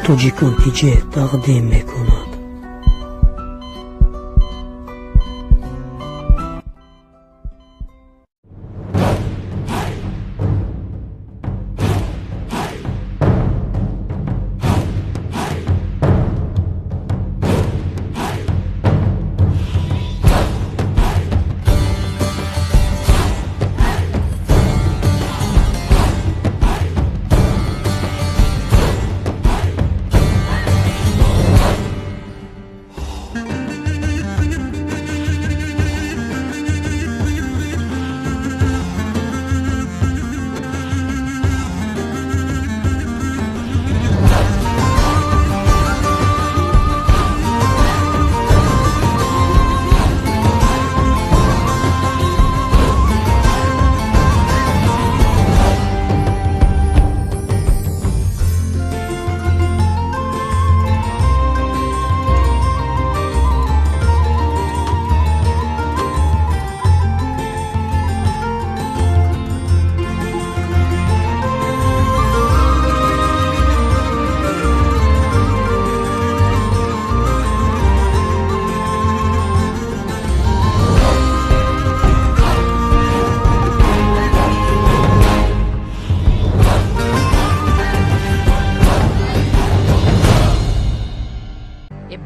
توجیک نتیجه تقدیم میکند.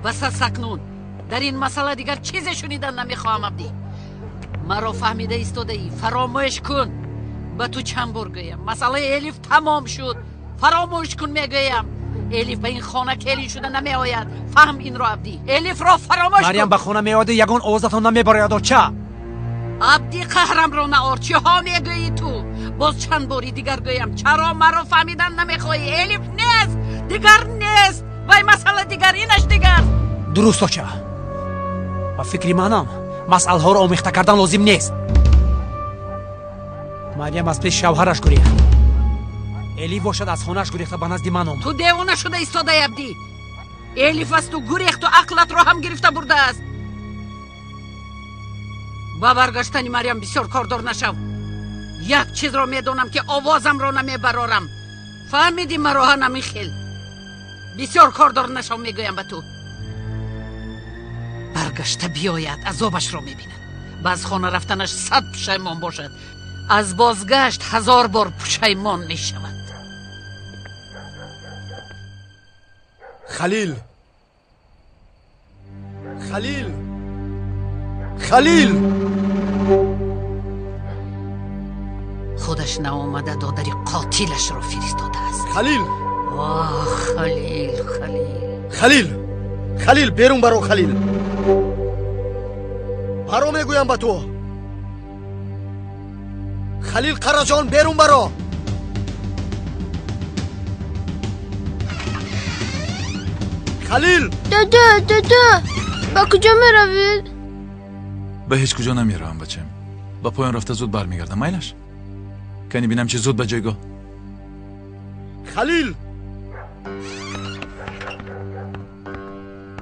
بس سکنون در این مسئله دیگر چیزی شنیدن نمیخواهم عبدی. مرا فهمیده ایستاده ای، فراموش کن. به تو چند بار گویم مسئله الیف تمام شد، فراموش کن میگویم. الیف به این خانه کلین شده نمی آید، فهم این را عبدی. الیف را فراموش کن. مریم به خانه می آید یگان آوازتان نمی براید چه؟ عبدی قهرم را نآر، چه ها میگویی تو؟ باز چند باری دیگر گویم چرا مرا فهمیدن نمیخواهی؟ الیف نیست، دیگر نیست. وای مسئله دیگر اینش دیگر. درست چه؟ و فکری منم مسئله ها را آمیخته کردن لازم نیست. مریم از پیش شوهرش گریخت. الیف باشد از خانهش گریخته به نزد من آمد. تو دیوانه شده ایستاده عبدی. الیف است، تو گریخت و عقلت را هم گرفته برده است. با برگشتن مریم بسیار کاردار نشو. یک چیز را میدونم که آوازم را نمیبرارم. فهمیدی مرا نمیخیل. بسیار کاردار نشو میگویم به تو. برگشته بیاید عذابش را میبیند. باز خانه رفتنش 100 پشیمان باشد، از بازگشت 1000 بار پشیمان میشود. خلیل خلیل خلیل خودش نآمده دادری قاتلش را فرستاده است. خلیل آه خلیل خلیل خلیل خلیل بیرون برو. خلیل برو میگویم به تو. خلیل قراجان بیرون برو. خلیل دادا با کجا میروید؟ به هیچ کجا نمیروم بچم. با پایان رفته زود برمیگردم. میلش کنی بینم چه زود به جایگاه. خلیل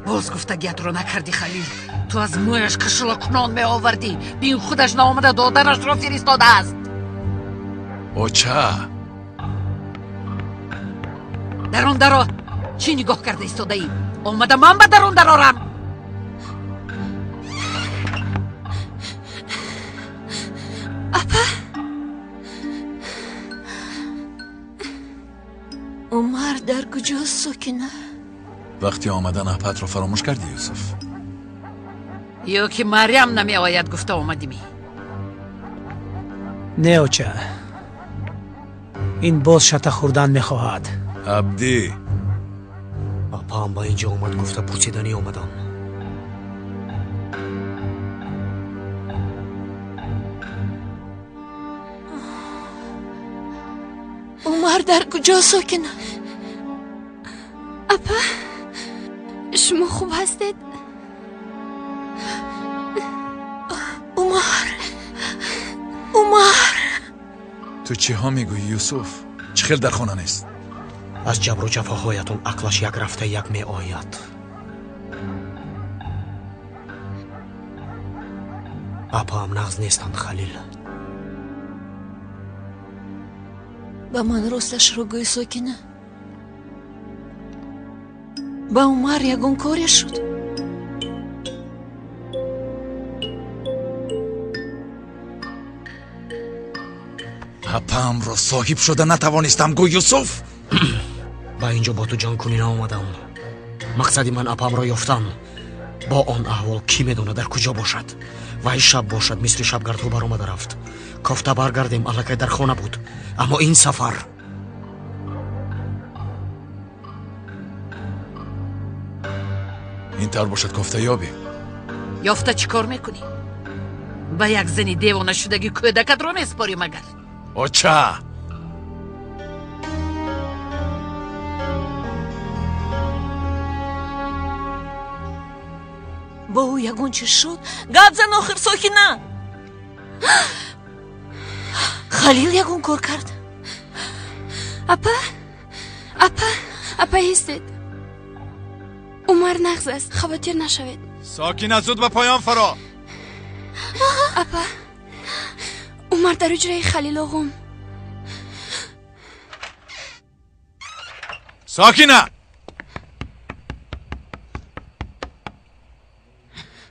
باز گفتگیت رو نکردی خلیل. تو از مویش کشلا کنان می آوردی. بین خودش نامده دادرش را فرستاده است. او چه؟ درون درا چی نگاه کرده ایستاده ای؟ آمده من به درون درارم. عمر در کجا ساکنه؟ وقتی آمدن احپت رو فراموش کردی یوسف؟ یا که مریم نمی آید گفته آمدیمی؟ نه اوچه، این باز شته خوردن میخواهد. عبدی باپا هم با اینجا اومد گفته پوچیدنی اومدم. عمر در کجا ساکنه؟ اپا شما خوب هستید؟ عمر تو چی ها میگویی یوسف؟ چه خیل در خانه نیست؟ از جبر و جفاهایتون عقلش یک رفته یک می آید. باپا هم نغز نیستند خلیل. با من راستش رو گوی ساکنه. ба умар ягон коре шуд. апамро соҳиб шуда натавонистам гӯ Юсуф. ба инҷо бо ту ҷонкунӣ наомадам. мақсади ман апамро ёфтам. бо он аҳвол кӣ медонад дар куҷо бошад. вай шаб бошад мисли шабгардҳо баромада рафт. кофта баргардем аллакай дар хона буд. аммо ин сафар ин тавр бошад кофта ёбӣ. ёфта чӣ кор мекунӣ? ба як зани девонашудаги кӯдакатро меспорӣ магар? оча бо ӯ ягон чиз шуд. гап зан охир, сокина. халил ягон кор кард. апа истед. умар нағз аст, хавотир нашавед. сокина, зуд ба поён фаро. апа, умар дар уҷраи халил оғом. сокина,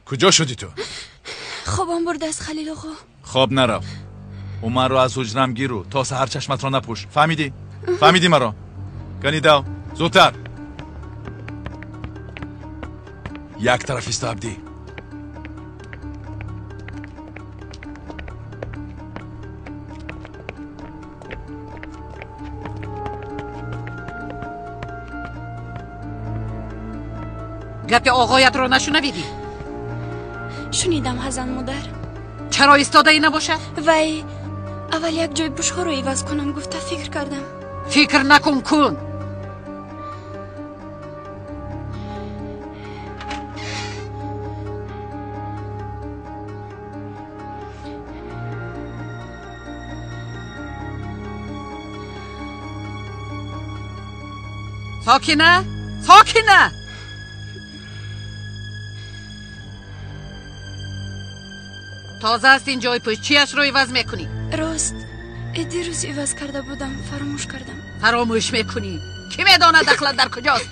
куҷо шудӣ ту? хобам бурдааст халил оғо. хоб нарав. умарро аз ҳуҷрам гиру то саҳар чашматро напӯш. фаҳмидӣ? фаҳмидӣ маро? кани дав, зудтар. як тараф исто абдӣ. гапи оғоятро нашунавидӣ? шунидам ҳазан модар. чаро истодаӣ набошад? вай аввал як ҷой бушҳоро иваз кунам гуфта фикр кардам. фикр накун, кун. сокина, сокина. тоза аст ин ҷой пӯш. чияшро иваз мекунӣ? рост дирӯз иваз карда будам, фаромӯш кардам. фаромӯш мекунӣ? кӣ медонад дахлат дар куҷост?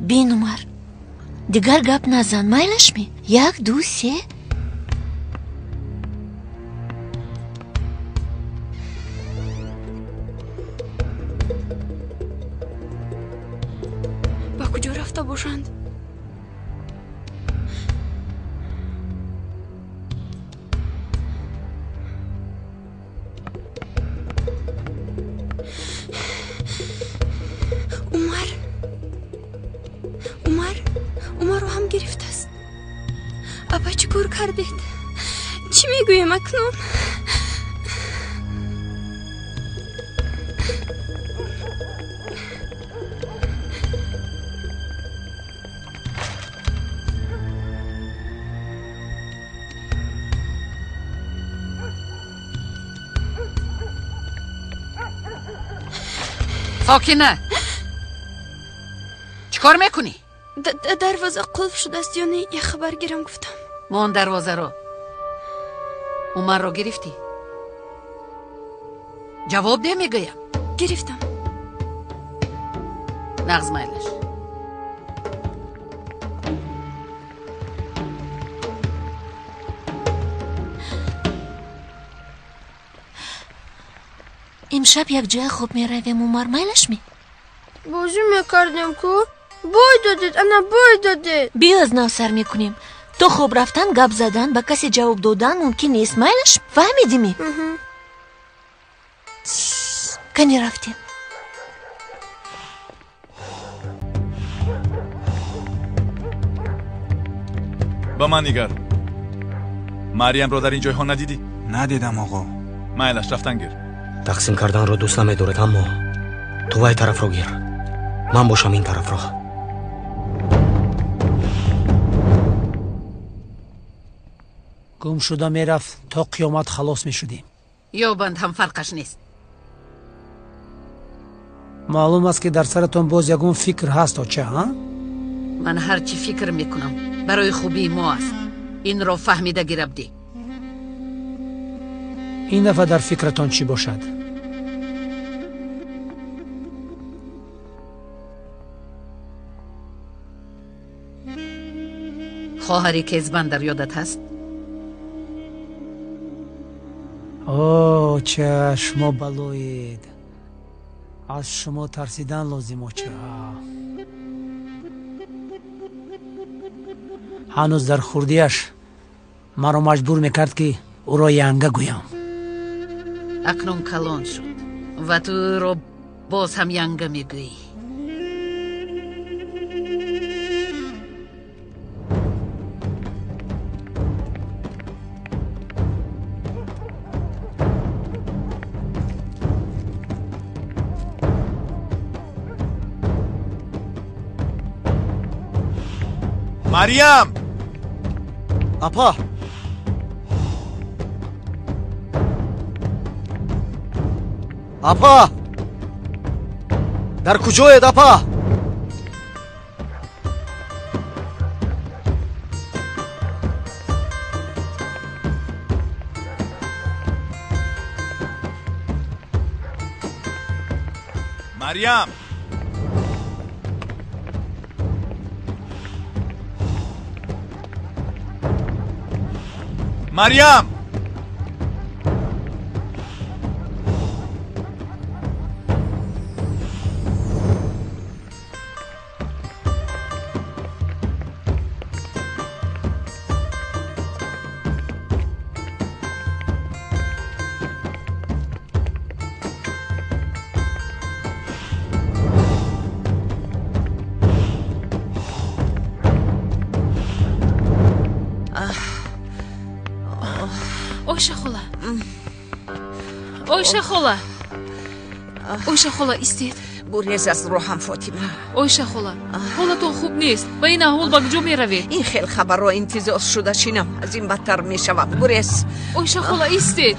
бин умар, дигар гап назан, майлашми? 1 2 3. ба куҷо рафта бошанд? умарро ҳам гирифтааст. апа чӣ кор кардед? чӣ мегӯем акнун? сокина, чӣ кор мекунӣ? дарвоза қулф шудааст ё не? я хабар гирам гуфтам. мон дарвозаро. умарро гирифтӣ? ҷавоб де, мегӯям. гирифтам. нағз майлаш. имшаб як ҷоя хоб меравем, умар, майлашми? бозӣ мекардем ку? бой додед, ана бой додед. биё аз нав сар мекунем. то хоб рафтан, гап задан, ба касе ҷавоб додан мумкин нест, майлаш? фаҳмидими? кани рафтем. ба ман нигар. мариямро дар ин ҷойҳо надидӣ? надидам оғо. майлаш, рафтан гир. тақсим карданро дӯст намедорад, аммо ту вай тарафро гир, ман бошам ин тарафро. гум шуда мерафт, то қиёмат халос мешудем. ёбанд ҳам фарқаш нест. маълум аст ки дар саратон боз ягон фикр ҳаст, оча? ман ҳар чӣ фикр мекунам барои хубии мо аст. инро фаҳмида гирабдӣ. این دفعه در فکرتان چی باشد؟ خواهری کیزبندر یادت هست؟ اوه چشم بلوید، از شما ترسیدن لازم آچه. هنوز در خوردیش مرا مجبور میکرد که او را ینگه گویم. اکنون کلان شد و تو را باز هم ینگه میگویی. مریم! اپا اپا در کجاید اپا؟ مریم! مریم! Oyşa xola. Oyşa xola istəyir. Bu rez az روحم فاطمه. Oyşa xola. حالتون خوب نیست. با این احوال با کجا میروید؟ این خیلی خبر رو انتظار شده شینم. از این بدتر میشود. برس. Oyşa xola istəyir.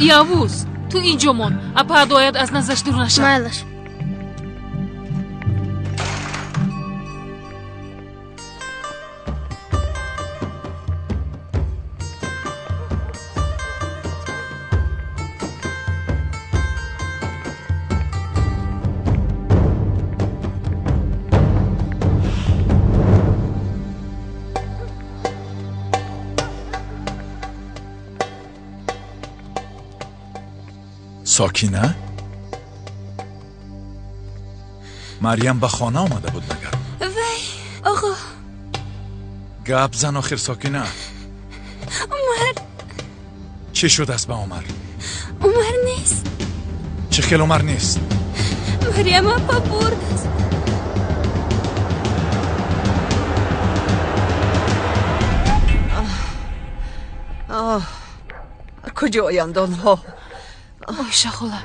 Yavuz, تو اینجا مون. اپا باید از نزدش دور نشه. مالش ساکینه؟ مریم به خانه آمده بود مگر؟ وی آقا گپ زن آخر ساکینه. عمر چی شد است به عمر؟ عمر نیست. چه خیلی عمر نیست؟ مریم اپا برد است. کجایند آنها؟ Oyşa xola.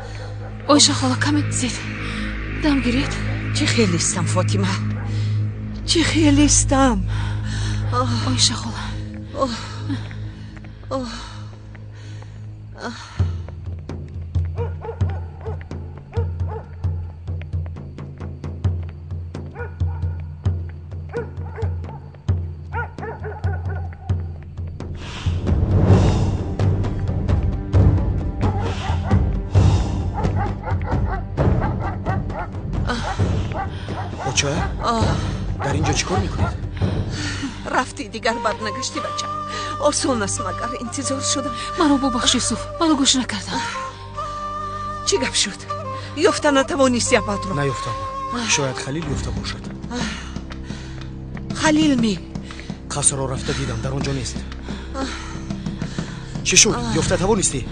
Oyşa xola کمی زید. دم گیرید. چه خیلی استم فاطمه. چه خیلی استم. Oyşa xola. بچه در اینجا چیکار میکنید؟ رفتی دیگر بد نگشتی بچه. آسان است مگر انتظار شدم. مرا ببخش یوسف. منو گوش نکردم. چی گپ شد؟ یافته نتوانستی اپات رو؟ نیفتم. شاید خلیل یافته باشد. خلیل می قصر رو رفته دیدم در اونجا نیست. چی شد؟ یافته توانستی؟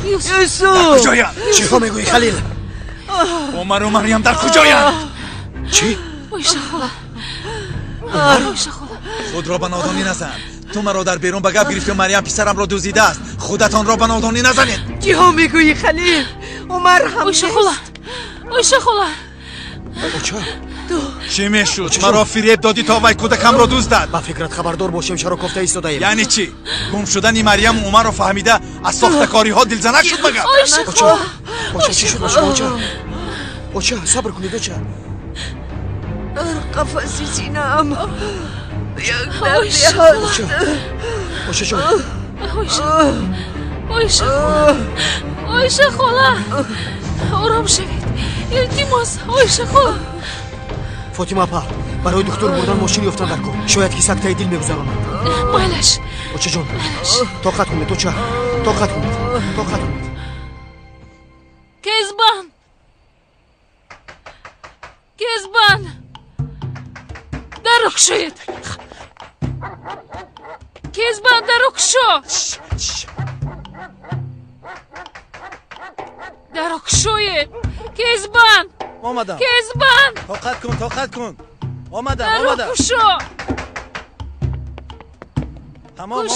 یوسف در کجایند؟ چی ها میگویی خلیل؟ عمر و مریم در کجایند؟ چی؟ oyşa xola. oyşa xola. خود را به نادانی نزن. تو مرا در بیرون به گپ گرفتی و مریم پسرم را دزدیده است. خودتان را به نادانی نزنید. چی ها میگویی خلیل؟ عمر هم oyşa xola. oyşa xola. بچه چی میشد؟ مرا فریب دادی تا وی کودکم را دزدد. با فکرت خبردار باشیم چرا گفته ایستاده ایم؟ یعنی چی؟ گم شدن مریم و عمر را فهمیده از ساختکاری ها دلزنک شد مگر؟ oyşa xola. بچه چی شد بچه؟ بچه صبر کنید بچه. قفصی سینم. یک oyşa دردی هست. بچه جان oyşa. oyisha xola orom shaved iltimos oyisha xola فاطمه اپا برای دکتر بردن ماشین یافتن در کن شاید که سکته دل میگذرانند مایلش اوچه جان طاقت کنید اوچه طاقت کنید kezban darok shoyed kezban darok sho darok shoyed kezban اومدم kezban طاقت کن اومدم darok sho تمام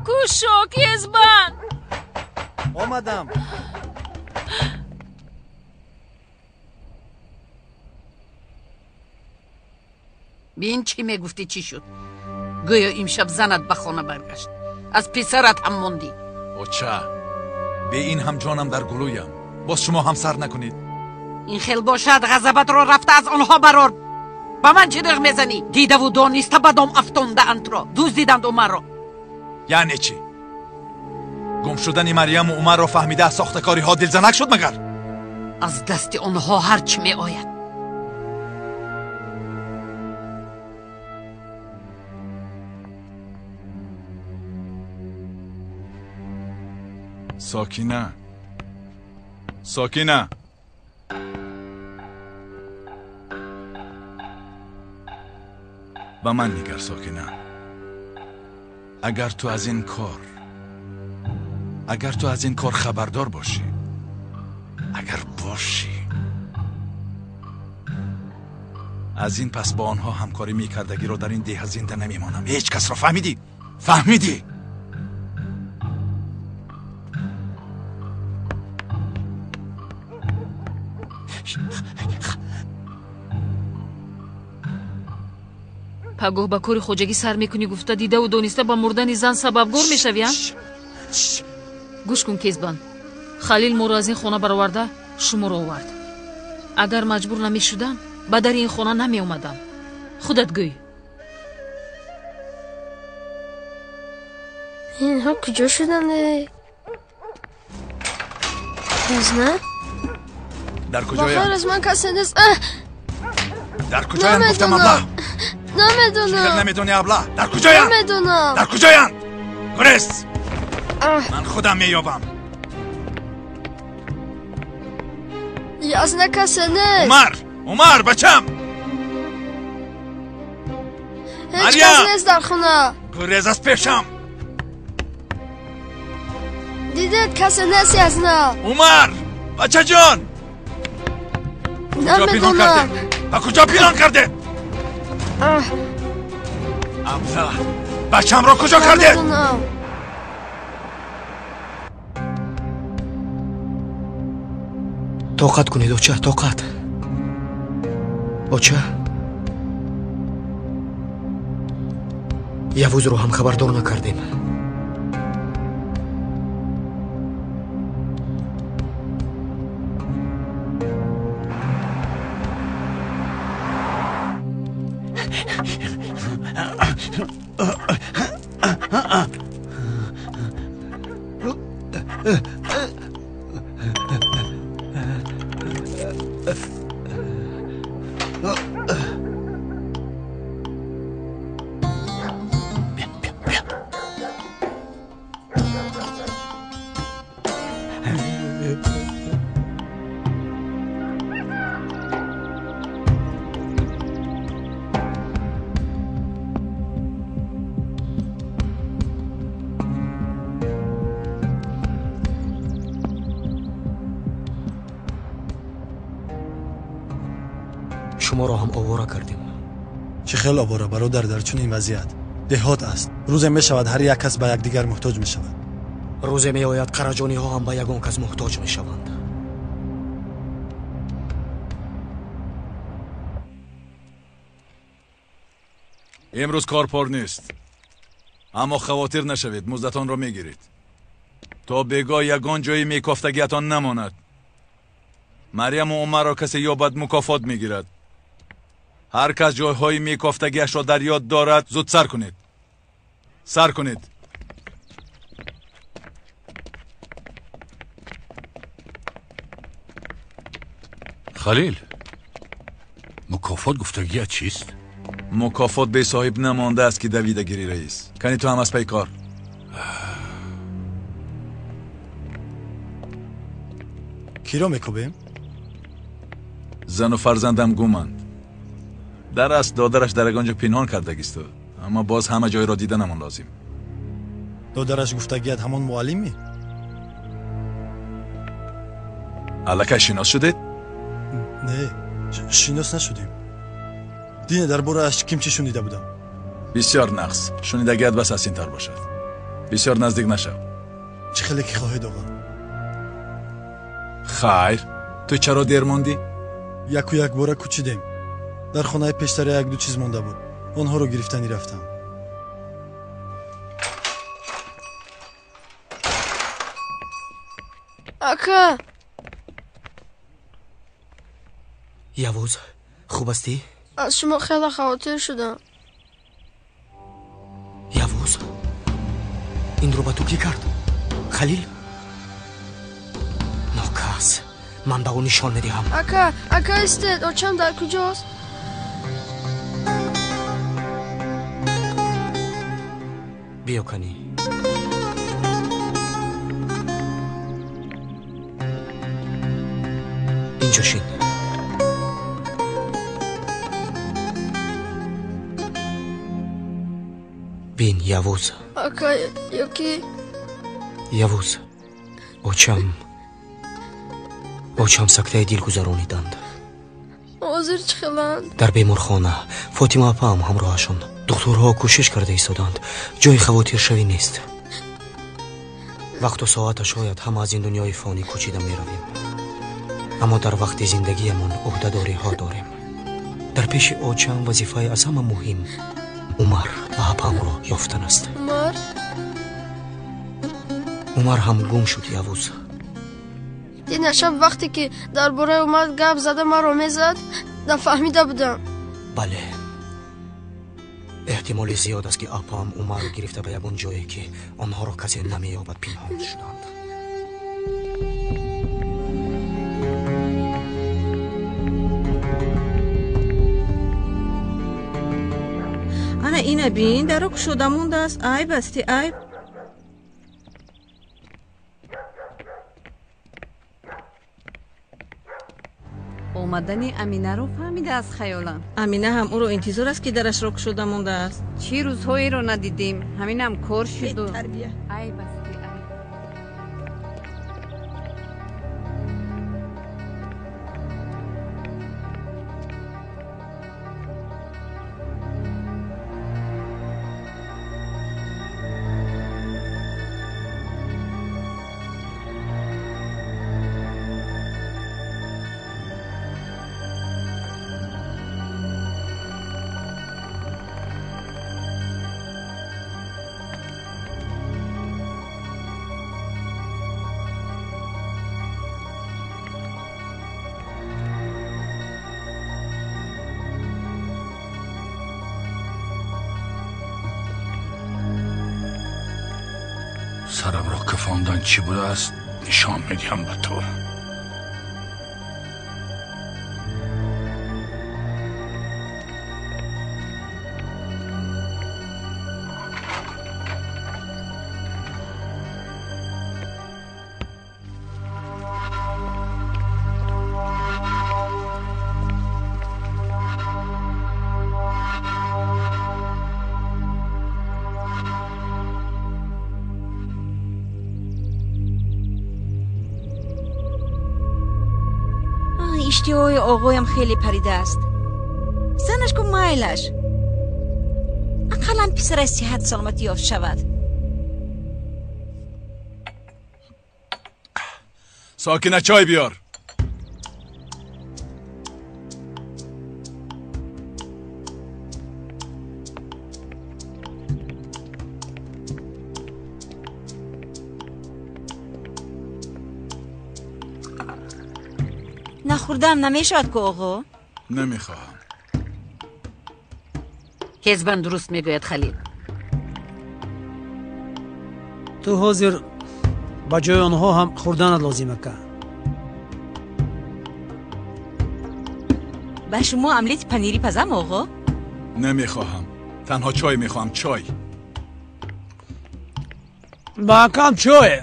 kusho kezban اومدم بین چی میگفتی چی شد گویا امشب زنت به خانه برگشت از پسرت هم موندی اوچه به این هم جانم در گلویم باز شما هم سر نکنید این خیل باشد غضبت رو رفته از آنها برار با من چه دق میزنی دیده و دانسته بدام افتانده انت را دزدیدند عمر را یعنی چی گم شدن مریم و عمر را فهمیده از ساختکاری ها دلزنک شد مگر از دست آنها هر چی می آید ساکینه با من نگر ساکینه اگر تو از این کار خبردار باشی اگر باشی از این پس با آنها همکاری میکردگی رو در این دیه زنده نمیمانم هیچ کس را فهمیدی پگاه با کار خوجگی سر میکنی گفته دیده و دانسته با مردن زن سببگار میشوی گوش کن kezban خلیل ما را از این خانه برآورده شما را آورد اگر مجبور نمیشدم به در این خانه نمی اومدم خودت گوی اینها کجا شدن از نه در کجایم بخیر از من کسی نیست در کجایم گفتم ابله نمیدونم نمیدونی ابله در کجایم نمیدونم در کجایم گریز من خودم مییابم از نه کسی نیست عمر بچم هیچ کسی نیست در خونه گریز از پیشم دیدید کسی نیستی از نه عمر بچه جان نمیدونم کجا پینان کرده ابله بچم را کجا کرده نمیدونم طاقت کنید اوچه طاقت اوچه یوز رو هم خبردار نکردیم شما را هم آواره کردیم چه خیلی آواره برادر در چون این وضعیت دهات است روز می شود هر یک کس به یکدیگر محتاج می شود روز می آید قراجانی ها هم به یگان کس محتاج می شوند امروز کار پر نیست اما خواطر نشوید مزدتان را میگیرید تا بگاه یگان جایی میکافتگیتان نماند مریم و عمر را کسی یابد مکافات میگیرد هر کس جایهای میکافتگیش را در یاد دارد زود سر کنید خلیل مکافات گفتگیت چیست؟ مکافات به صاحب نمانده است که دویده گیری رئیس. کنی تو هم از پی کار. کی را میکوبیم؟ زن و فرزندم گومند. در است دادرش در اگانجا پنهان کردگیست، اما باز همه جای را دیدنمان لازم. دادرش گفتگیت همون معلمی؟ الکه شناس شدید؟ نه شناس نشدیم. دینه در باره‌اش کیمچی شنیده بودم. بسیار نقص. شنیدگیت بس از این تر باشد. بسیار نزدیک نشو. چه خیلی که خواهید آقا؟ خیر تو چرا دیر ماندی؟ یک و یک باره کوچیدیم. در خانه پیشتر یک دو چیز مانده بود. آنها رو گرفتنی رفتم. اکا یوز خوب هستی؟ از شما خیلی خاطر شدم. یوز این رو با تو کی کرد؟ خلیل؟ ناکس من به او نشان میدهم. اکا استید اوچم در کجاست؟ بیا کنی. اینجا شین. بین یوز. اکا یکی یوز اوچم سکته دل گذرانیدند. حاضر چخلند؟ در بیمارخانه فاطمه اپا هم همراهشون. دکترها کوشش کرده ایستادند. جای خواطر شوی نیست. وقت و ساعت شاید هم از این دنیای فانی کوچیده می رویم، اما در وقت زندگیمون عهده‌داری ها داریم. در پیش اوچم وظیفه از همه مهم عمر و اپام رو یافتن است. عمر هم گم شد یوز. دیدن شب وقتی که درباره اومد گپ زده ما رو میزد نفهمیده بودم. بله احتمال زیاد است که اپام عمر رو گرفته به یکون جایی که آنها رو کسی نمییابد پنهان شدند. انا اینه بین درک شده مونده است. عیب استی عیب. اومدنی امینه رو فهمیده از خیالم. امینه هم او رو انتظار است که درش رک شده مونده است. چی روزهایی رو ندیدیم. همین هم کار شد و تربیه. عیب استی عیب. سرم را کفاندن چی بوده است نشان میدیم به تو. اشتیای آقایم خیلی پریده است. زنش کن مایلش اقلا پسر صحت سلامتی یافت شود. ساکنه چای بیار. نخوردم نمیشد که آقا. نمیخواهم. کذبن درست میگوید خلیل. تو حاضر با جای آنها هم خوردن لازمه که به شما املت پنیری پزم آقا؟ نمیخواهم، تنها چای میخواهم. چای. با کم چای.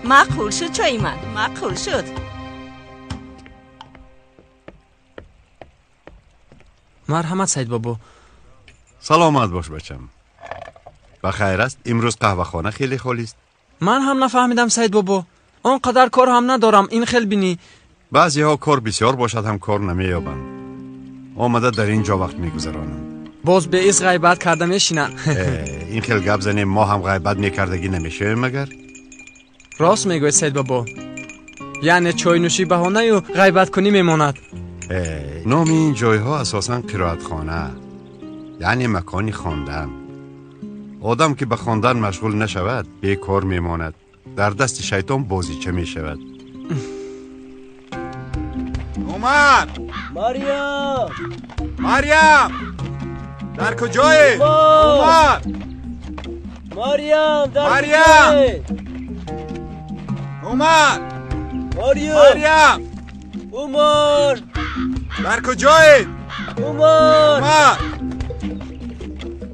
معقول شد چای من، معقول شد. مرحمت سید بابا. سلامت باش بچم. بخیر است؟ امروز قهوه خانه خیلی خالی است. من هم نفهمیدم سید بابا. آنقدر کار هم ندارم. این خیلی بینی. بعضی ها کار بسیار باشد هم کار نمییابند. آمده در اینجا وقت میگذرانند. باز به ایز غیبت کرده میشینه. این خیلی گپ زنیم ما هم غیبت میکردگی نمیشه مگر؟ راست میگوی سید بابا. یعنی چای نوشی بهانه و غیبت کنی میماند. نام این جایها اساساً قرائتخانه، یعنی مکانی خواندن. آدم که به خواندن مشغول نشود بیکار میماند، در دست شیطان بازیچه میشود. عمر! مریم! در کجایی؟ عمر! مریم! عمر! مریم! عمر! در کجایی؟ عمر!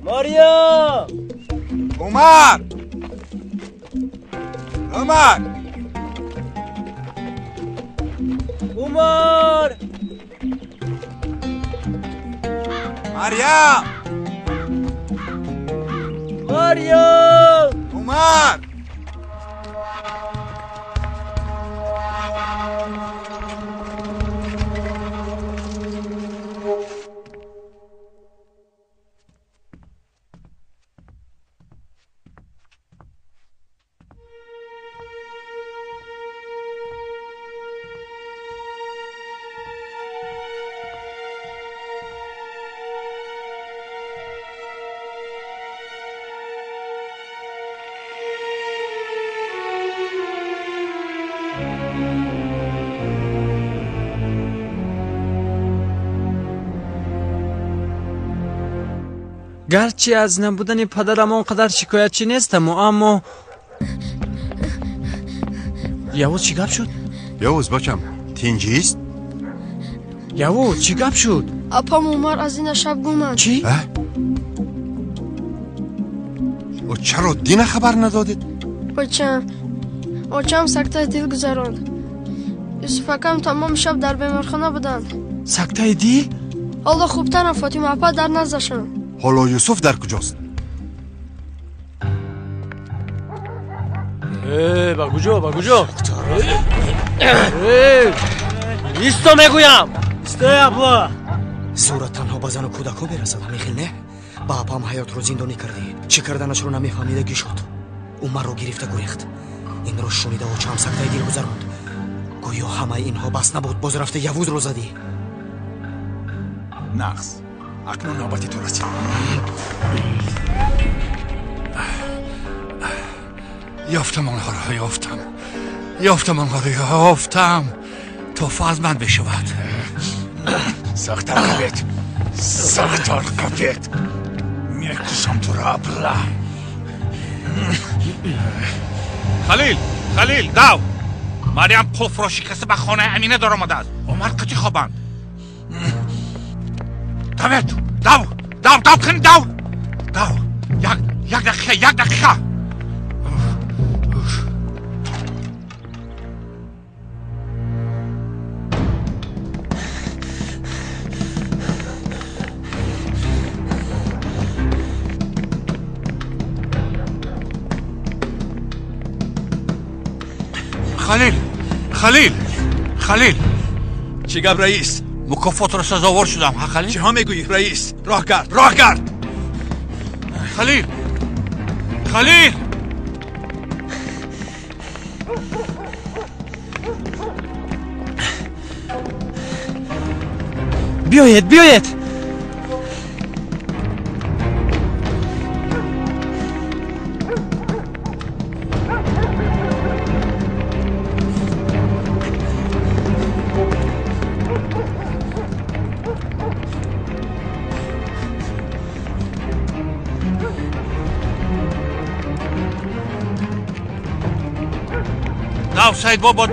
مریم! عمر! عمر! عمر! مریم! مریم! عمر! گرچه از نبودن پدرم آنقدر شکایتچی نیستم اما یوز چی گپ شد؟ یوز بچم تینجیست؟ یوز چی گپ شد؟ اپام عمر از این شب گومد. چی؟ و چرا دین خبر ندادید؟ بچم سکته دل گذراند. یوسفکم تمام شب در بیمارخانه بودند. سکته دل؟ حالا خوبترم. فاطمه اپا در نزدشم. حالا یوسف در کجاست؟ با کجا؟ ایستا میگویم. ایستای اپا. صورت تنها به زن و کودکا برسد. همین خیلی نه؟ با اپام حیات رو زندانی کردی. چی کردنش رو نمیفهمیده گی شد. عمر رو گرفته گریخت. این رو شنیده و چم سکته دل گذراند. گویا همه اینها بس نبود. باز رفته یوز رو زدی. نقص اکنون نوبتی تو رسید. یافتم آنها را. یافتم توفه از من بشود. ساختار قبیت میکشم تو را ابله. خلیل دو. مریم قفل را شکسته به خانه امینه در آمده است. عمر قطی خوابند. دو کنی دو. یک دقیقه. خلیل چی گپ رئیس؟ مکافات را سزاوار شدم. خلیل چی ها میگویی رئیس؟ راه گرد. خلیل بیایید سید بابا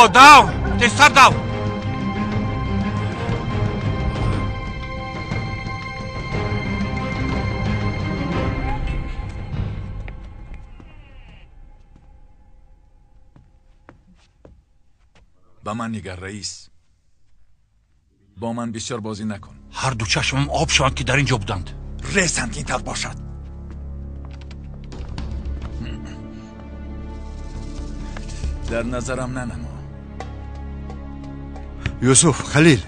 دو. تستر داو با من نگر رئیس. با من بسیار بازی نکن. هر دو چشمم آب شوند که در اینجا بودند. رسند که این طور باشد. در نظرم ننما. یوسف خلیل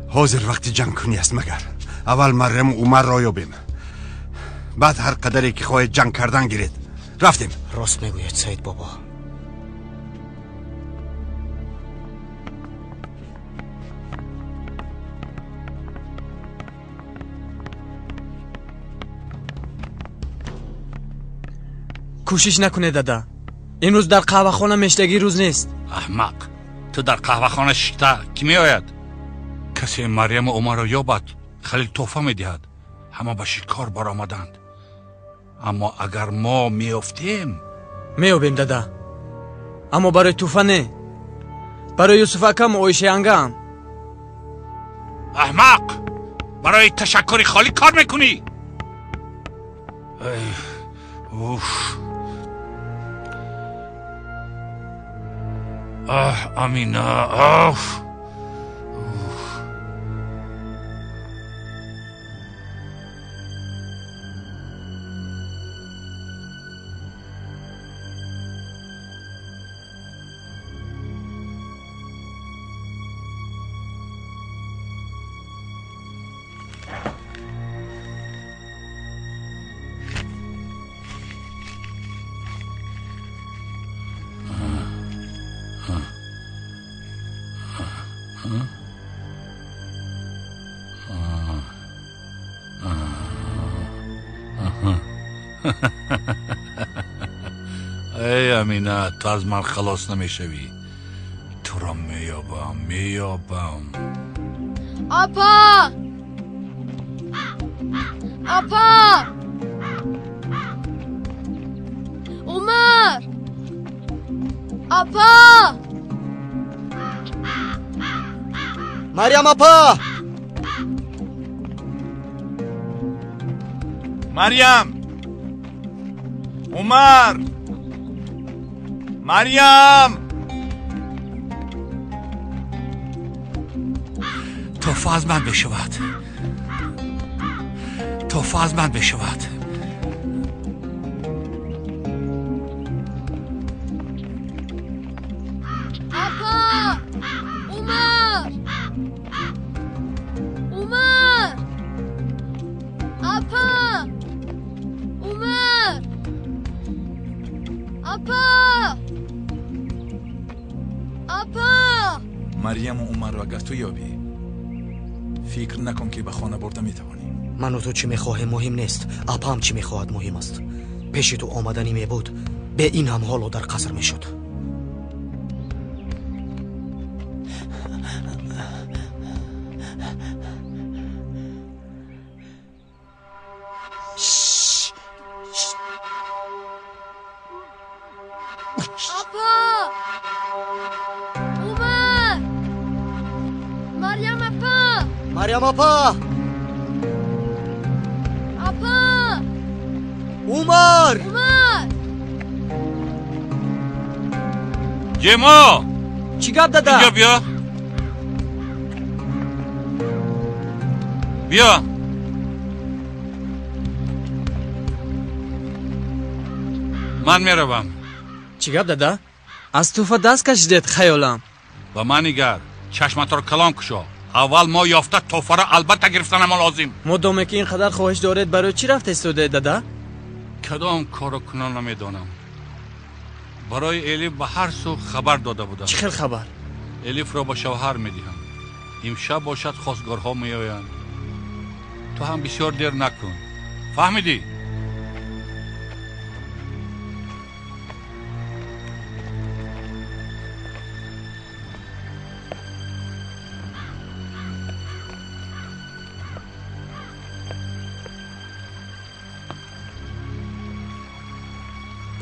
حاضر وقتی جنگ کنی است مگر اول مریم عمر را یابیم، بعد هر قدری که خواهید جنگ کردن گیرید. رفتیم. راست میگوید سید بابا. کوشش نکنه دادا، امروز در قهوه خانه مشتگی روز نیست. احمق، تو در قهوه خانه شیطه کی می آید؟ کسی مریم عمر را یابد خلیل تحفه می دهد. همه به شکار برآمدند. اما اگر ما میافتیم میابیم دادا، اما برای توفه نه، برای یوسف اکم و عایشه انگم. احمق، برای تشکری خالی کار میکنی. اوف. امینا. اوف. ای امینا، تو از من خلاص نمیشوی. تو را میابم. اپا عمر، اپا مریم اپا. مریم عمر. مریم توفه از من بشود. توفه از من بشود. اپا عمر اپا عمر اپا. مریم و عمر را اگر تو یابی فکر نکن که به خانه برده میتوانی. من و تو چی میخواهیم مهم نیست، اپام چی میخواهد مهم است. پیش تو آمدنی میبود به این هم حالو در قصر میشد. مریم اپا. عمر. جما چی گپ دادا؟ اینجا بیا. بیا. من میروم. چی گپ دادا؟ از توفه دست کشیدید خیالم. با من نگر، چشمت رو کلام کشا. اول ما یافته توفه را البته گرفتن ما لازم. مدامه که اینقدر خواهش دارید برای چی رفت استوده دادا؟ کدام کارو کنم نمیدانم. برای الیف به هر سو خبر داده بودم. چه خیلی خبر؟ الیف را با شوهر میدهم. امشب باشد خواستگارها میآیند. تو هم بسیار دیر نکن. فهمیدی؟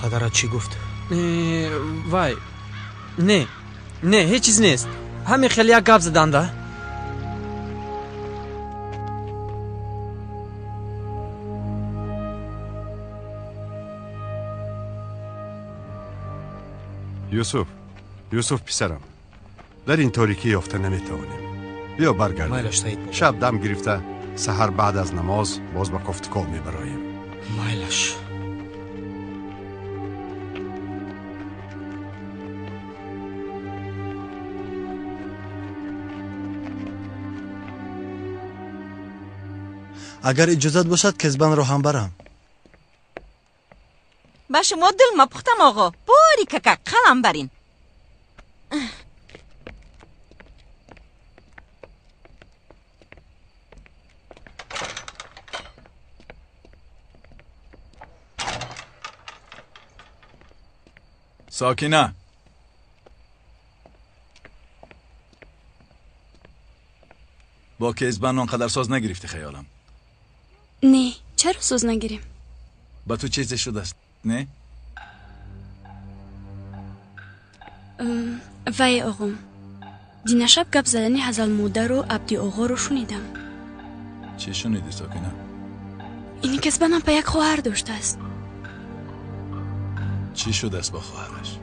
پدرت چی گفت؟ вай не ҳеҷ чиз нест ҳамин хеле як гап заданда یوسف پسرم در این تاریکی یافته نمیتوانیم بیا برگردیم شب دم گرفته سحر بعد از نماز باز به کفتکو میبراییم مایلش اگر اجازت باشد کزبان رو هم برم با شما دل ما پختم آقا باری که قلم برین ساکینه با کزبان آنقدر ساز نگرفتی خیالم نه چرا ساز نگیریم با تو چیزی شده است نه وای آقام دینا شب گپ زدنی حزل موده رو عبدی آقا رو شنیدم چی شنیدی ساکینه اینی کزبانم پا یک خواهر داشته است چی شده است با خواهرش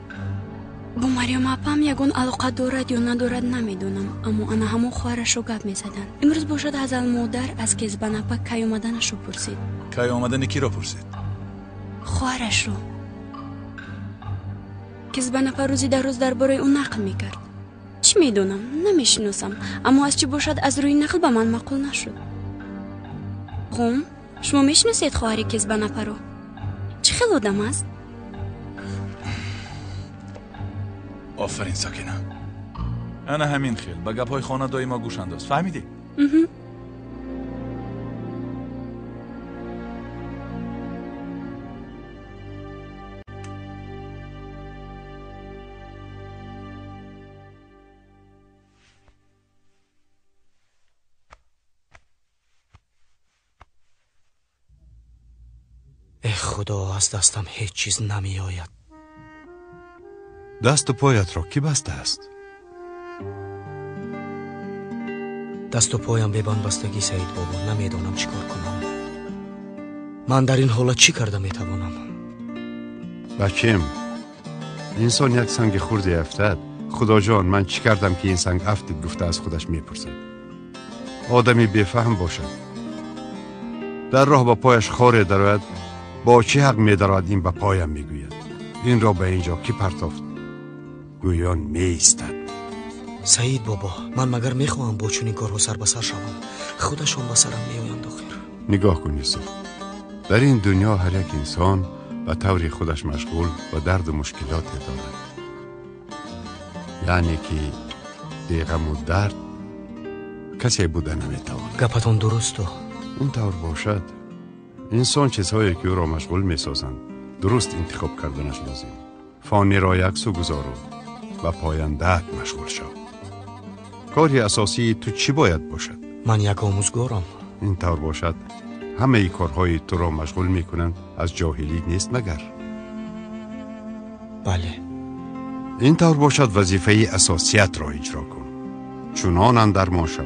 با مریم اپام یگون علاقه دارد یا ندارد نمیدونم اما انا همون خواهرش رو گپ میزدن امروز باشد حزل مادر از کزبان اپا کی اومدنش رو پرسید کی اومدن کی رو پرسید خواهرش رو کزبان اپا روزی در روز درباره اون نقل میکرد چی میدونم نمیشناسم اما از چی باشد از روی نقل به من معقول نشد قوم شما میشناسید خواهری کزبان اپا رو چه خیلی آدم است آفرین ساکینه انا همین خیل به گپای خانه دایی ما گوش انداز فهمیدی؟ ای خدا از دستم هیچ چیز نمی آید دست و پایت را کی بسته است؟ دست و پایم به بند بستگی سعید بابا نمیدانم چی کار کنم من در این حالت چی کرده میتوانم بچم انسان یک سنگ خوردی افتد خدا جان من چی کردم که این سنگ افتید گفته از خودش میپرسد آدمی بفهم باشد در راه با پایش خاره درآید با چه حق میدارد این به پایم میگوید این را به اینجا کی پرتافت گویان میستد سعید بابا من مگر میخواهم با چنین کارها سر به سر شوم خودشان به سرم میآیند آخر نگاه کن یوسف در این دنیا هر یک انسان به طور خودش مشغول و درد و مشکلات دارد یعنی که دیغم و درد کسی بوده نمیتواند گپتان درست این طور باشد انسان چیزهایی که او را مشغول میسازند درست انتخاب کردنش لازم فانی را یک سو گذارو و پاینده‌ات مشغول شو کاری اساسی تو چی باید باشد؟ من یک آموزگارم این طور باشد همه ای کارهای تو را مشغول میکنند از جاهلی نیست مگر؟ بله این طور باشد وظیفه اساسیت را اجرا کن چونان اندرمان شو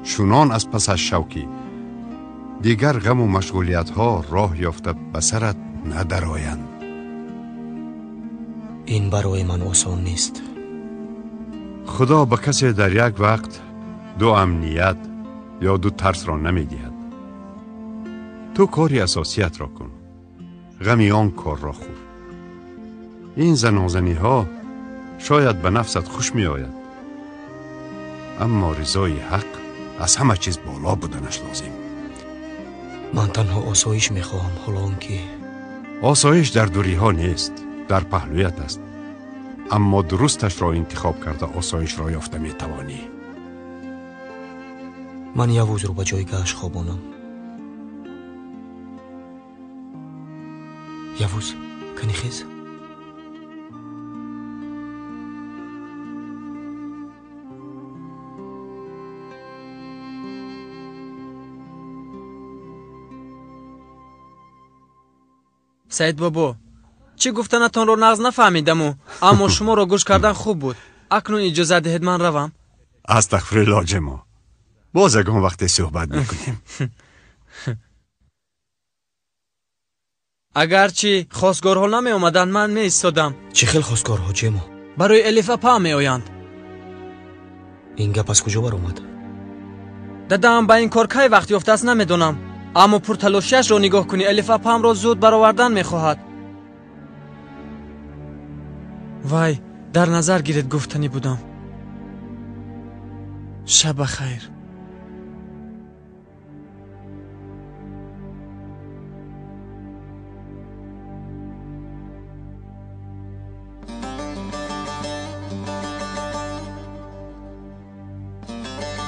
چونان از پسش شوکی دیگر غم و مشغولیت ها راه یافته به سرت ندرآیند این برای من آسان نیست خدا به کسی در یک وقت دو امنیت یا دو ترس را نمی دهد تو کاری اساسیت را کن غمی آن کار را خور این زنازنی ها شاید به نفست خوش می آید اما رضای حق از همه چیز بالا بودنش لازم من تنها آسایش می خواهم حالا آنکه آسایش در دوری ها نیست در پهلویت است اما درستش را انتخاب کرده آسایش را یافته می توانی من یوز رو به جایگاهش خوابانم یوز کنی خیز سعید بابا چی گفتنتان رو نغز نفهمیدم اما شما رو گوش کردن خوب بود. اکنون اجازه دهید من روم. استغفرالله جما. باز اگه وقتی صحبت میکنیم. اگرچه خواستگارها نمی اومدن من می ایستادم. چه خیل خواستگارها جما؟ برای الیف اپا می آیند. این گپ از کجا بر اومد؟ دادم با این کار کی وقتی افته است نمیدونم، اما پرتلاشیش رو نگاه کنی الیف اپا رو زود برآوردن میخواهد. وای در نظر گیرید گفتنی بودم. شب خیر.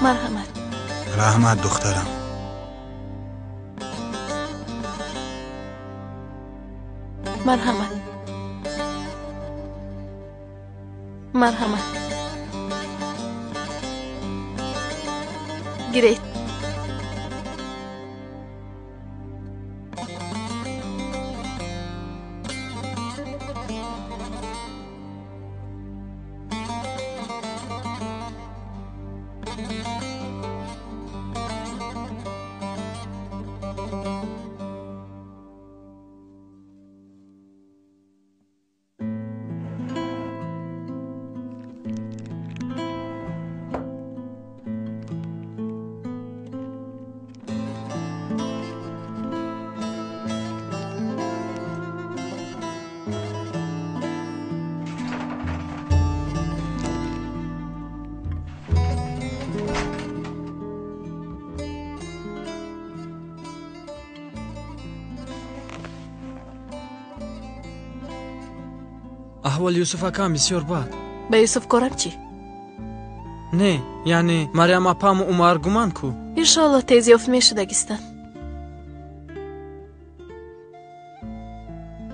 مرحمت. رحمت دخترم. مرحمت. مرحمت. گرید. احوال یوسف اکام بسیار بد. به یوسف کارم چی؟ نه یعنی مریم اپام عمر گمان کو. انشالله تیز یافت میشه دگستان.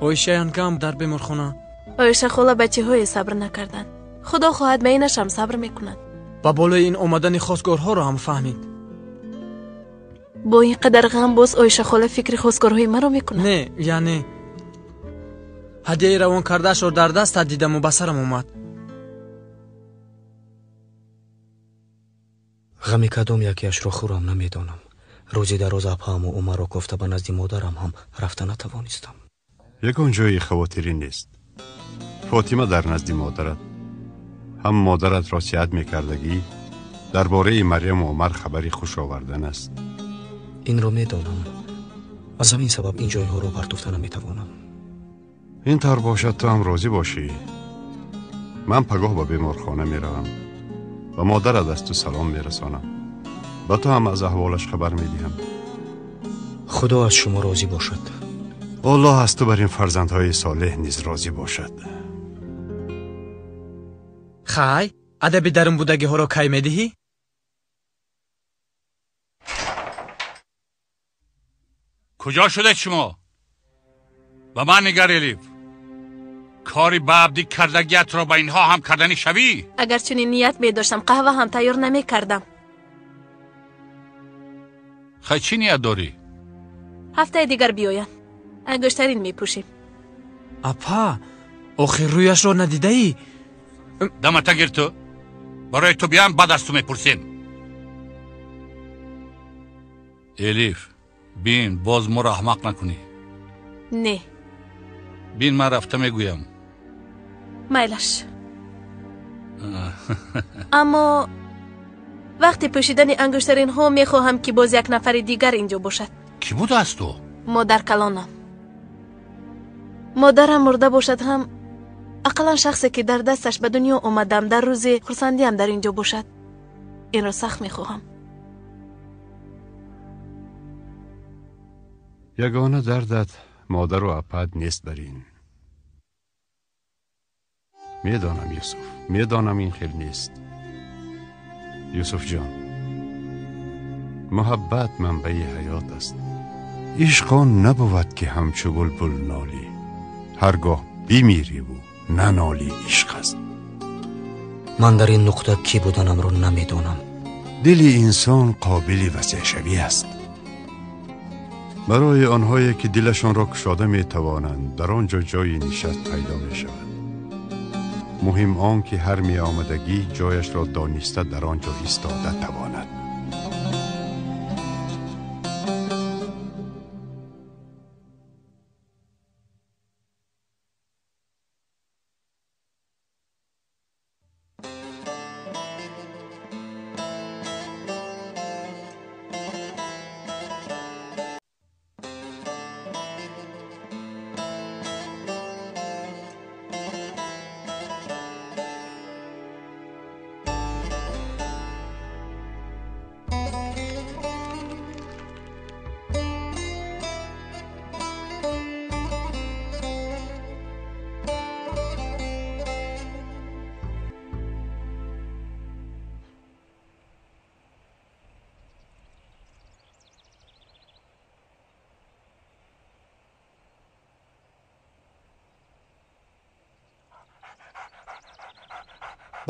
اویشه انکام در بیمارخانه. اویشه خولا بچه های صبر نکردن. خدا خواهد به اینش هم صبر میکنن. با بالای این اومدن خواستگارها رو هم فهمید. با این قدر غم باز اویشه خولا فکر خواستگارهای مرا میکنن. نه یعنی هدیه روان کردهش رو در دست دیدم و بسرم اومد. غمی کدام یکیش رو خورم نمیدانم. روزی در روز اپام و عمر رو گفته به نزد مادرم هم رفته نتوانستم. یکان جای خواطری نیست. فاطمه در نزد مادرت هم مادرت را سیاد میکردگی درباره مریم و عمر خبری خوش آوردن است. این رو میدانم. از همین سبب این جایها رو پرتوفته نمیتوانم. این طور باشد تو هم راضی باشی. من پگاه با بیمارخانه میروم و مادرت از تو سلام میرسانم. با تو هم از احوالش خبر میدیم. خدا از شما راضی باشد. الله از تو بر این فرزندهای صالح نیز راضی باشد. خای ادب درون بودگی ها رو کی میدهی؟ کجا شده شما؟ و من نگر الیف کاری به عبدی کردگیت را با اینها هم کردنی شوی؟ اگر چنین نیت می داشتم قهوه هم تیار نمی کردم. خیلی چی نیت داری؟ هفته دیگر بیاین. انگشترین می پوشیم. اپا آخر رویش رو ندیده ای؟ دمتا گیر تو. برای تو بیان بعد از تو می پرسیم. الیف بین باز مرا احمق نکنی. نه بین من رفته میگویم. میلش. اما وقتی پوشیدن انگشترین ها میخواهم که باز یک نفر دیگر اینجا باشد. کی بود از تو؟ مادر کلانم. مادرم مرده باشد هم اقلا شخصی که در دستش به دنیا اومدم در روز خرسندیم در اینجا باشد. این را سخت میخواهم. یگانه دردت مادر و اپد نیست برین. میدانم یوسف، میدانم این خیلی نیست. یوسف جان، محبت منبع حیات است. عشقان نبود که همچو بلبل نالی. هرگاه بیمیری و ننالی عشق است. من در این نقطه کی بودنم رو نمیدانم. دل انسان قابل وسع شوی است. برای آنهایی که دلشان را گشاده می توانند در آنجا جای نشست پیدا می شود. مهم آن که هر می آمدگی جایش را دانسته در آنجا ایستاده تواند.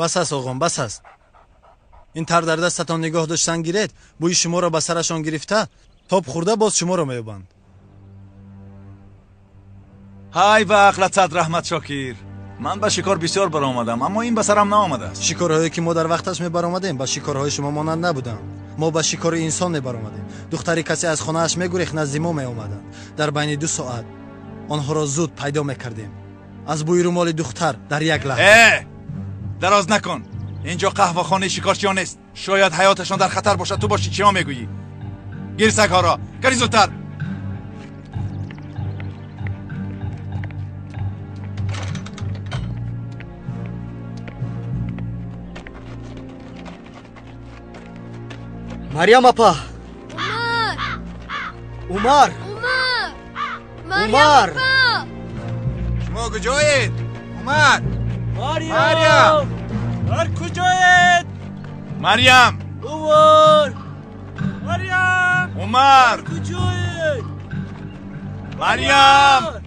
بس است آقام، بس است. این تر در دستتان نگاه داشتن گیرید، بوی شما را به سرشان گرفته تاب خورده باز شما را میبند. های وقت لطت رحمت شاکیر. من به شکار بسیار برآمدم اما این به سرم نآمده است. شکارهایی که ما در وقتش میبرآمدیم به شکارهای شما مانند نبودند. ما به شکار انسان میبرآمدیم. دختری کسی از خانه‌اش میگریخت نزد ما میآمدند. در بین 2 ساعت آنها را زود پیدا میکردیم. از بوی رومال دختر در یک لحظه. دراز نکن. اینجا قهوه خانه شکارچیان است. شاید حیاتشان در خطر باشد. تو باشی چیا میگویی؟ گیر سگ‌ها را. گری زودتر. مریم اپا. عمر. عمر. شما کجایید؟ عمر. مریم. هر کجایید؟ مریم. عمر. مریم. عمر. هر کجایید؟ مریم.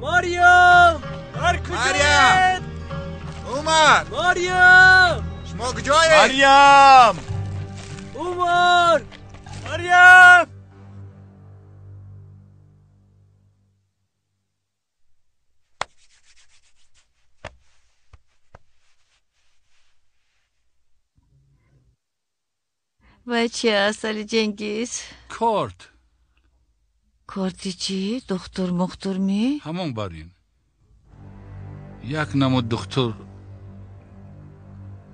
مریم. هر کجایید؟ عمر. مریم. شما کجایید؟ مریم. عمر. مریم. و چی است علی جنگیز؟ کارت. کارتی چی؟ دکتر مختار می؟ همون برین. یک نمود دکتر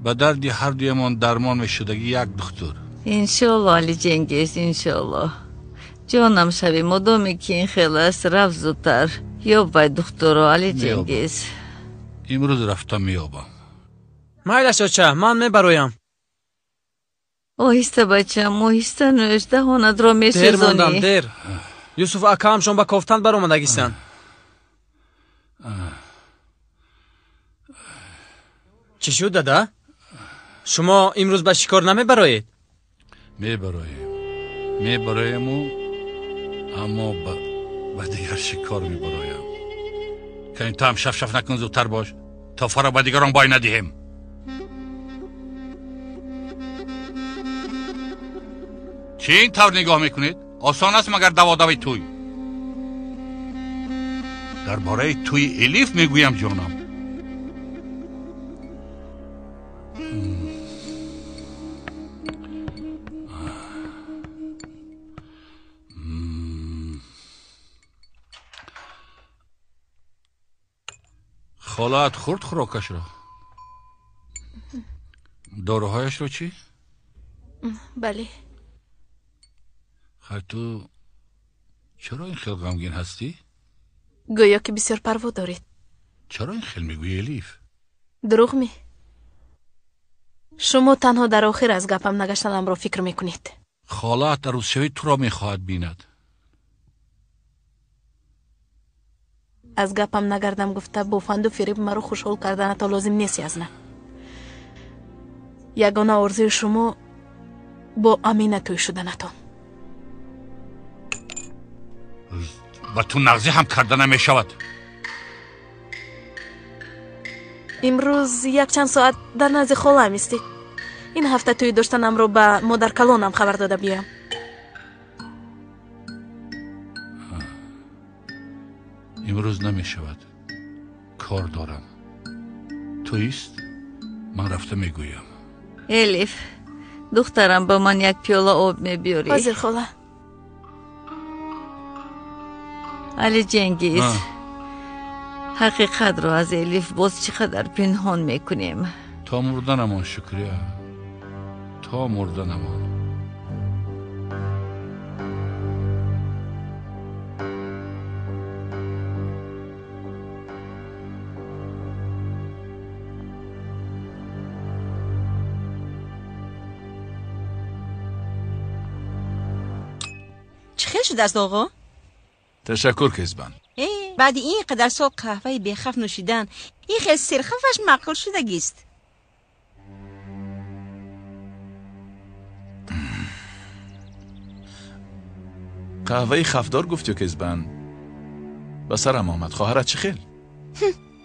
به دردی هر دویمان درمان میشدگی. یک دکتر. انشالله علی جنگیز انشالله. جانم شوی مدامی که این خیلی است رفت زودتر. یا باید دکتر علی جنگیز. امروز رفتم میابم. مایلش آچه من میبرویم. آهسته بچه آهسته نوش دهانت را میسوزانی. دیر موندم دیر. یوسف اکا همشون به کفتن برآمدگیستن. چی شد دادا؟ شما امروز به شکار نمیبرایید؟ میبرایم اما به دیگر شکار میبرایم. که این تو هم شف نکن زودتر باش تا فرا به دیگران بای ندهیم. چی این طور نگاه میکنید؟ آسان است مگر دوادوی توی؟ درباره توی الیف میگویم جانم. خالات خورد خوراکش را؟ داروهایش رو چی؟ بله. خیلی تو چرا این خیلی غمگین هستی؟ گویا که بسیار پروا دارید. چرا این خیلی میگویی الیف؟ دروغ می. شما تنها در آخر از گپم نگشتنم را فکر میکنید. خالات در روز شوی تو را میخواهد بیند. از گپم نگردم گفته بوفند و فریب مرا خوشحال کردن تا لازم نیستی از نه. یگانه آرزوی شما با امینه توی شدنتان. با تو نغزی هم کردن نمی شود. امروز یک چند ساعت در نزد خالم استی. این هفته توی داشتنم رو به مادر کلانم خبر داده بیام. امروز نمی شود. کار دارم. تویست؟ من رفته می گویم. الیف دخترم با من یک پیاله آب می بیاری؟ حاضر خاله. علی جنگیز حقیقت رو از الیف باز چقدر پنهان میکنیم. تا مردنمان شکریه. تا مردنمان. چه خیلی شده است آقا؟ تشکر کیزبان. بعد این قدر صبح قهوه بیخف نوشیدن این خیلی سرخفش معقول شدگیست. قهوه خفدار گفتی کیزبان. بسرم آمد. خواهرت چه خیل؟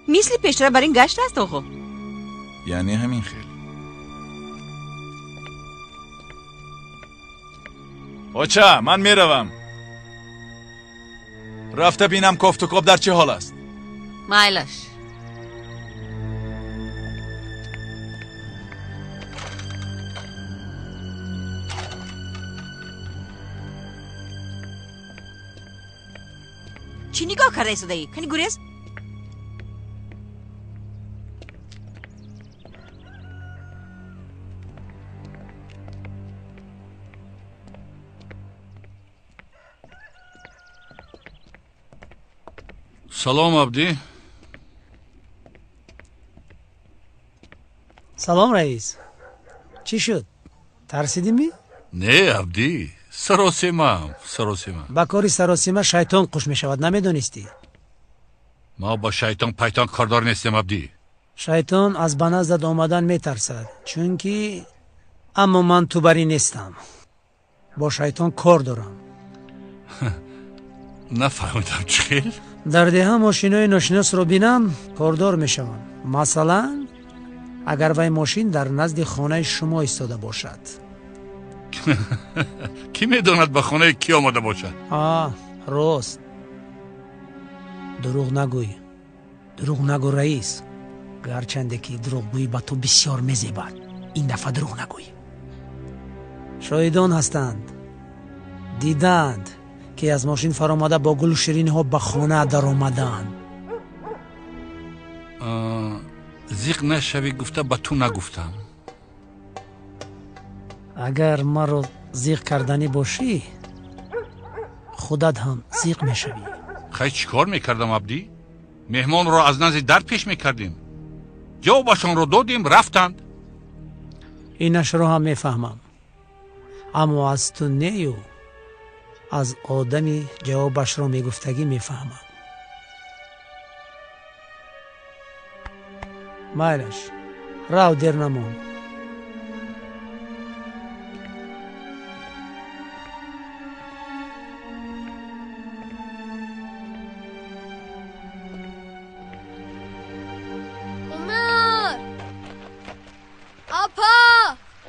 مثل پیشتر بر این گشت است آقا. یعنی همین خیل. اوچه من میروم. رفته بینم کفت و کب در چه حال است. مایلش. چی نگاه کرده ایستاده ای؟ کنی گریز؟ سلام عبدی. سلام رئیس. چی شد؟ ترسیدی می؟ نه عبدی. سراسیمم. با کاری سراسیمه شیطان خوش می شود نمیدونستی؟ ما با شیطان پیتان کاردار نیستیم عبدی. شیطان از بنزد آمدن می ترسد چونکی اما من تو بری نیستم. با شیطان کار دارم. نفهمیدم چی خیل؟ در ده ماشینای ناشناس رو بینم کاردار می شوم. مثلا اگر وی ماشین در نزد خانه شما ایستاده باشد. کی میداند به خانه کی آمده باشد؟ راست. دروغ نگو رئیس. گرچنده که دروغگویی به تو بسیار میزیبد. این دفعه دروغ نگوی. شاهدان هستند دیدند که از ماشین فرامده با گل و شیرینی ها به خانه در آمدند. زیق نشوی گفته به تو نگفتم. اگر ما رو زیق کردنی باشی خودت هم زیق میشوی. خیلی چیکار میکردم عبدی؟ مهمان رو از نزد در پیش میکردیم. جوابشان رو دادیم رفتند. اینش رو هم میفهمم اما از تو نیو از آدمی جوابش رو میگفتگی میفهمم. مایلش راو دیر نمون.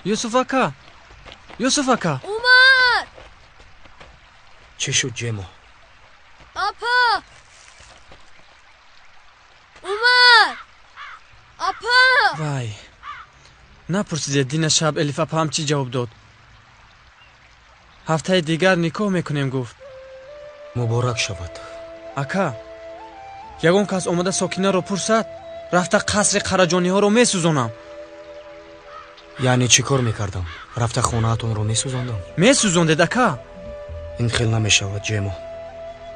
یوسف اکا عمر چی شد جیمو؟ اپا عمر اپا وای نپرسیدی دین شب الیف اپا هم چی جواب داد؟ هفته دیگر نکاح میکنیم گفت. مبارک شود. اکا یگون کس اومده ساکینه رو پرسد رفته قصر قراجانی ها رو میسوزونم. یعنی چی کار میکردم؟ رفته خونه هاتون رو میسوزاندم؟ میسوزوندید اکا؟ این خیل نمیشود جیمو.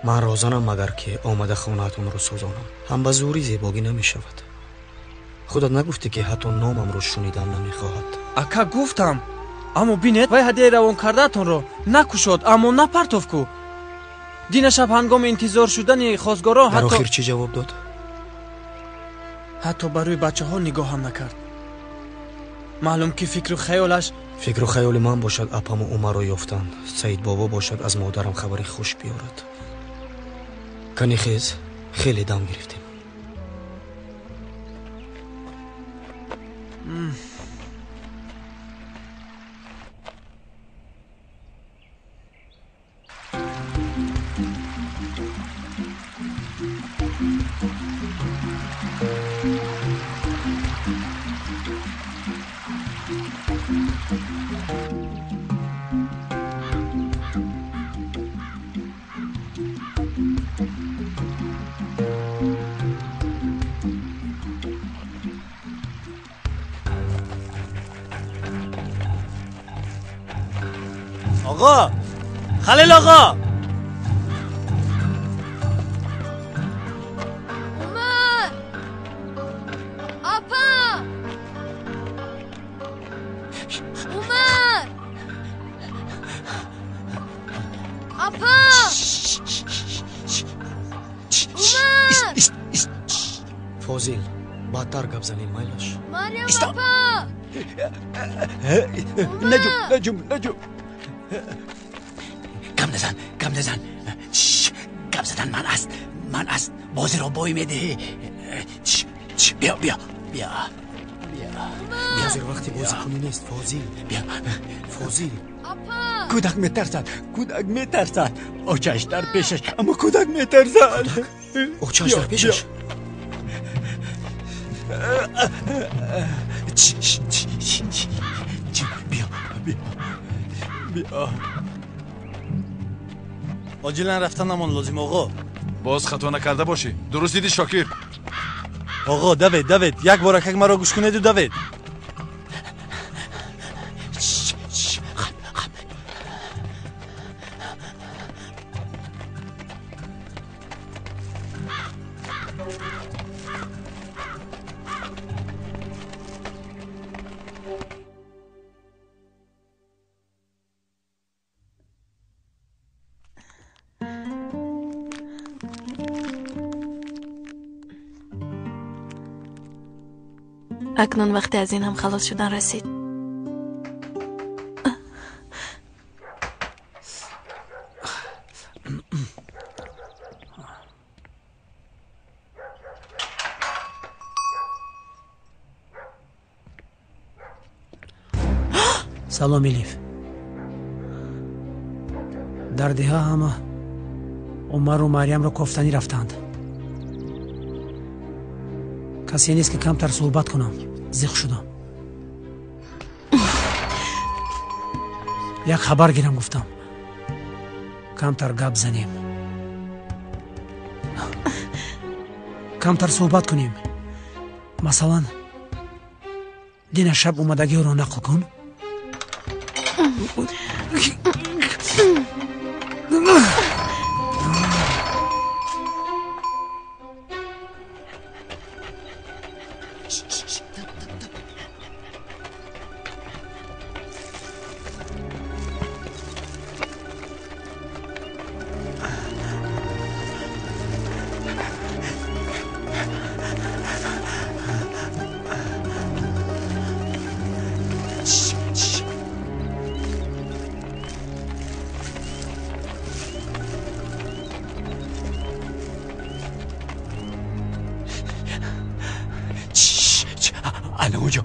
من رازانم مگر که آمده خونه هاتون رو سوزانم. هم به زوری زیباگی نمیشود. خودت نگفتی که حتی نامم رو شنیدن نمیخواهد؟ اکا گفتم اما بینید وای هدیه روان کرده تون رو نکشد اما نپرتوف کو. دین شب هنگام انتظار شدن خواستگارا در آخر چی جواب داد؟ حتی بروی بچه ها نگاه هم نکرد. معلوم که فکر و خیال من باشد اپم و عمر رو یافتند. سعید بابا باشد از مادرم خبری خوش بیارد. کنی خیز خیلی دم گرفتیم. آقا خلیل آقا عمر اپا عمر اپا عمر فوزیل بدتر گپ زنیم مایلش مریم اپا نجوم گم نزن گم زدن من است بازی رو بای میده بیا حاضر وقتی بازی کنی نیست فوزیل فوزیل کودک میترسد اوچهش در پیشش اما کودک میترسد اوچهش در پیشش بیا عاجلا رفتنمون لازم آقا باز خطا نکرده باشی درست دیدی شاکر آقا دوید یک بارک مرا گوش کنید دوید اکنون وقت از این هم خلاص شدن رسید. سلام الیف. در دهها همه عمر و مریم را کفتنی رفتند. کسی نیست که کمتر صحبت کنم. زیق شدم. یک خبر گیرم گفتم کمتر گپ زنیم، کمتر صحبت کنیم. مثلا دین شب اومدگی رو نقل کن. اونجا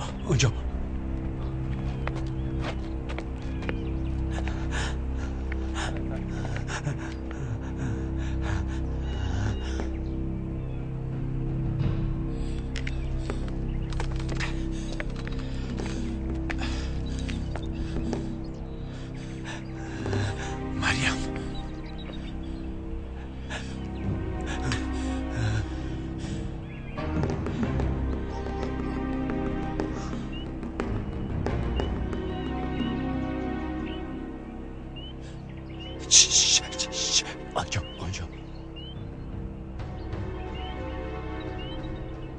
آنجا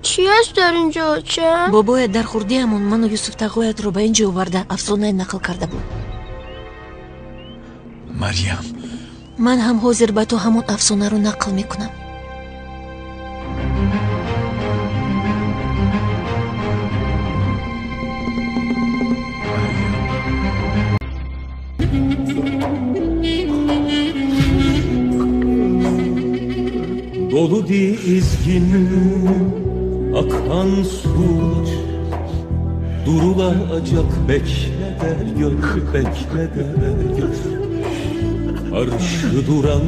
چی هست در اینجا چه؟ بابایت در خوردی همون من و یوسف تقویت رو به اینجا آورده افسانه نقل کرده بود. مریم من هم حاضر به تو همون افسانه رو نقل میکنم. Dolu dizgin akan sular durulacak bekle de gör Arşı duran